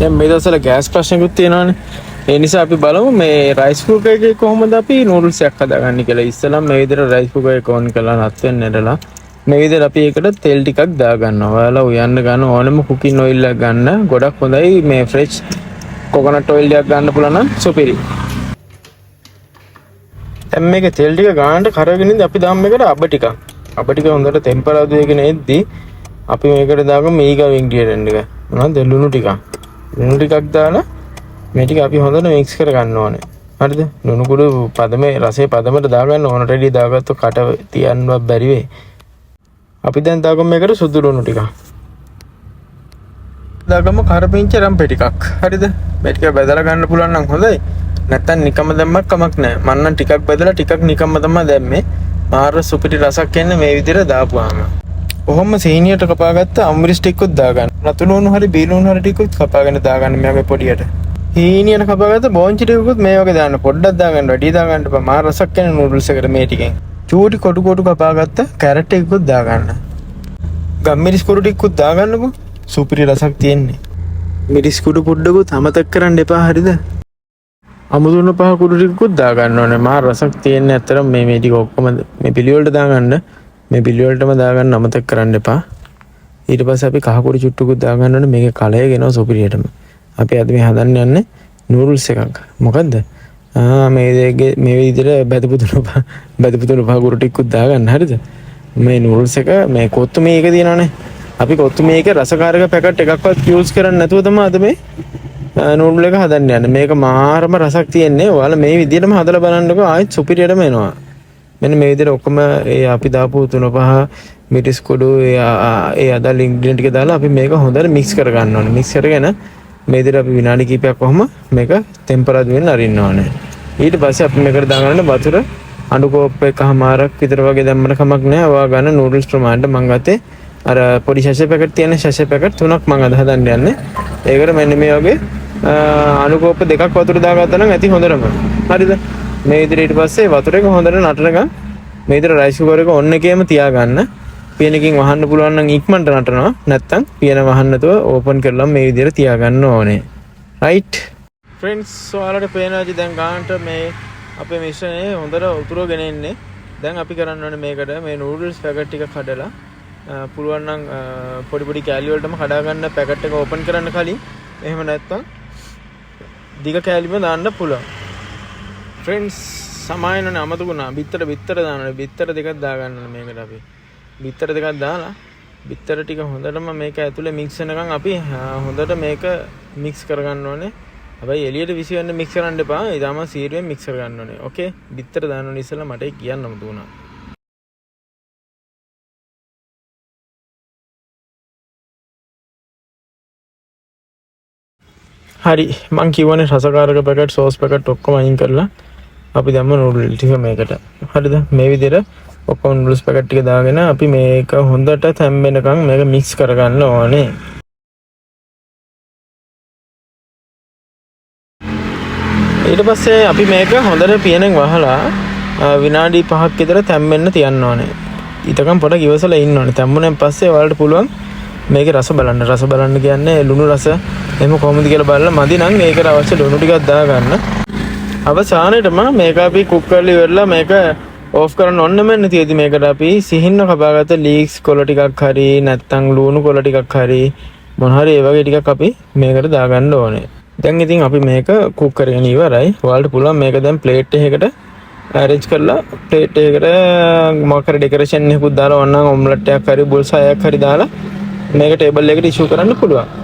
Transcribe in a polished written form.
දැන් මේ දවස්වල ගෑස් ප්‍රශ්නකුත් තියෙනවානේ. ඒ නිසා අපි බලමු මේ රයිස් කුකර් එකේ කොහොමද අපි නූඩල්ස් එකක් හදාගන්නේ කියලා. ඉස්සෙල්ලා මේ විදිහට රයිස් කුකර් එක ඔන් කරලා නත් වෙන්න ඇරලා මේ විදිහට අපි ඒකට තෙල් ටිකක් දාගන්නවා. ඔයාලා උයන්න ගන්න ඕනෙම කුකින් ඔයිල් එකක් ගන්න. ගොඩක් හොඳයි මේ ෆ්‍රෙෂ් කොකනට් ඔයිල් එකක් ගන්න පුළුවන් නම් සුපිරි. දැන් මේක තෙල් ටික ගානට කරගෙන ඉඳි අපි දාමු මේකට අබ ටිකක්. අබ ටික හොඳට ටෙම්පරාදු වෙගෙන එද්දි අපි මේකට දාගමු මේගා ඉන්ග්‍රීඩියන්ට් එක. මොනවද? ලුණු ටිකක්. ලුණු ටිකක් දාලා මේ ටික අපි හොඳට මික්ස් කර ගන්න ඕනේ. හරිද? ලුණු කුඩු පදමේ රසයේ පදමට දාගන්න ඕන. රෙඩි දාගත්තොත් කට තියන්නවත් බැරි වෙයි. අපි දැන් දාගමු මේකට සුදු ලුණු ටිකක්. දාගමු කරපිංච රම්පේ ටිකක්. හරිද? මේ ටික බෙදලා ගන්න පුළුවන් නම් හොඳයි. නැත්තම් නිකම්ම දැම්මත් කමක් නැහැ. මම නම් ටිකක් බෙදලා ටිකක් නිකම්ම තමයි දැම්මේ. මාර සුපිරි රසක් එන්නේ මේ විදිහට දාපුවාම. කොහොම සීනියට කපාගත්ත අම්රිස් ටිකකුත් දාගන්න. නතු ලුණු හරි බී ලුණු හරි ටිකකුත් කපාගෙන දාගන්න මේ වගේ පොඩියට. හීනියට කපාගත්ත බෝංචි ටිකකුත් මේ වගේ දාන්න. පොඩ්ඩක් දාගන්න. වැඩි දාගන්න එපා. මාර රසක් එන්නේ නූඩල්ස් එකට මේ ටිකෙන්. චූටි කොටු කොටු කපාගත්ත කැරට් ටිකකුත් දාගන්න. ගම්මිරිස් කුඩු ටිකකුත් දාගන්නකො. සුපිරි රසක් තියෙන්නේ. මිරිස් කුඩු පොඩ්ඩකුත් අමතක කරන්න එපා. හරිද? අමුදුන පහ කුඩු ටිකකුත් දාගන්න ඕනේ. මාර රසක් තියෙන්නේ. ඇත්තටම මේ ටික ඔක්කොම මේ පිළිවෙලට දාගන්න. මේ පිළිවෙලටම දාගන්න අමතක කරන්න එපා. ඊට පස්සේ අපි කහ කුඩු චුට්ටුකුත් දාගන්න ඕනේ. මේකේ කලය ගෙනවා සුපිරියටම. අපි අද මේ හදන්න යන්නේ නූඩල්ස් එකක්. මොකද්ද? මේ විදිහට බැදපු පහ කුඩු ටිකකුත් දාගන්න. හරිද? මේ නූඩල්ස් එක මේ කොත්තු මේක තියෙනවනේ. අපි කොත්තු මේක රසකාරක පැකට් එකක්වත් යූස් කරන්නේ නැතුව තමයි අද මේ නූඩල් එක හදන්න යන්නේ. මේක මාරම රසක් තියෙන්නේ. ඔයාලා මේ විදිහටම හදලා බලන්නකෝ. ආයෙත් සුපිරියටම එනවා. මෙන්න මේ විදිහට ඔක්කොම ඒ අපි දාපු තුන පහ මිරිස් කුඩු ඒ අදාළ ඉන්ග්‍රීඩියන්ට් ටික දාලා අපි මේක හොඳට මික්ස් කර ගන්න ඕනේ. මික්ස් කරගෙන මේ විදිහට අපි විනාඩි කිහිපයක් කොහොම මේක ටෙම්පරාදු වෙන්න අරින්න ඕනේ. ඊට පස්සේ අපි මේකට දාගන්න වතුර අඬු කෝප් එකමාරක් විතර වගේ දැම්මම කමක් නැහැ. ඔයා ගන්න නූඩල්ස් ප්‍රමාණයට මම ගත්තේ අර පොඩි ෂැෂේ පැකට් තියෙන ෂැෂේ පැකට් 3ක් මම අද හදන්න යන්නේ. ඒකට මෙන්න මේ වගේ අඬු කෝප් දෙකක් වතුර දාගත්තා නම් ඇති හොඳටම. හරිද? මේ විදිහට ඊට පස්සේ වතුර එක හොඳට නටනකම් මේ විදිහට රයිස් කුකර් එක ඔන් එකේම තියාගන්න. පියනකින් වහන්න පුළුවන් නම් ඉක්මනට නටනවා. නැත්තම් පියන වහන්න නැතුව ඕපන් කරලා මේ විදිහට තියාගන්න ඕනේ. රයිට් ෆ්‍රෙන්ඩ්ස්, ඔයාලට පේනවාද දැන් ගානට මේ අපේ මිශ්‍රණය හොඳට උතුරගෙන එන්නේ. දැන් අපි කරන්න ඕනේ මේකට මේ නූඩල්ස් පැකට් ටික කඩලා පුළුවන් නම් පොඩි පොඩි කෑලි වලටම කඩා ගන්න පැකට් එක ඕපන් කරන්න කලින්. එහෙම නැත්තම් දිග කෑලිම දාන්න පුළුවන්. ෆ්‍රෙන්ඩ්ස්, සමායනනේ අමතකුණා. බිත්තර දාන්න. බිත්තර දෙකක් දාගන්න මේකට අපි. බිත්තර දෙකක් දාලා බිත්තර ටික හොඳටම මේක ඇතුලේ මික්ස් වෙනකන් අපි හොඳට මේක මික්ස් කරගන්න ඕනේ. හැබැයි එළියට විසිවෙන්න මික්ස් කරන්න එපා. ඒ තමයි සීරුවෙන් මික්ස් කරගන්න ඕනේ. ඕකේ. බිත්තර දාන්න ඕනේ ඉස්සෙල්ලා මට ඒක කියන්න අමතකුණා. හරි, මං කියවනේ රසකාරක පැකට් සෝස් පැකට් ඔක්කොම අයින් කරලා අපි දැම්ම නූඩල් ටික මේකට. හරිද? මේ විදිහට ඔක්කොම නූඩල්ස් පැකට් ටික දාගෙන අපි මේක හොඳට තැම්බෙනකන් මේක මික්ස් කරගන්න ඕනේ. ඊට පස්සේ අපි මේක හොඳට පියනෙන් වහලා විනාඩි 5ක් විතර තැම්බෙන්න තියන්න ඕනේ. ඊටකම් පොඩක් ඉවසලා ඉන්න ඕනේ. තැම්බුණෙන් පස්සේ ඔයාලට පුළුවන් මේකේ රස බලන්න. රස බලන්න කියන්නේ ලුණු රස එහෙම කොහොමද කියලා බලලා මදි නම් මේකට අවශ්‍ය ලුණු ටිකක් දාගන්න. අවසානයේටම මේක අපි කුක් කරලා ඉවරලා මේක ඕෆ් කරන්න ඕන මෙන්න තියෙදි මේකට අපි සිහින්න කපාගත්ත ලීක්ස් කොළ ටිකක් හරි නැත්නම් ලුණු කොළ ටිකක් හරි මොන හරි ඒ වගේ ටිකක් අපි මේකට දාගන්න ඕනේ. දැන් ඉතින් අපි මේක කුක් කරගෙන ඉවරයි. ඔයාලට පුළුවන් මේක දැන් ප්ලේට් එකකට arrange කරලා ප්ලේට් එකකට මොකක් හරි ඩෙකරේෂන් එකකුත් දාලා ඕනනම් ඔම්ලට් එකක් හරි බුල්සයයක් හරි දාලා මේක ටේබල් එකට ඉෂුව කරන්න පුළුවන්.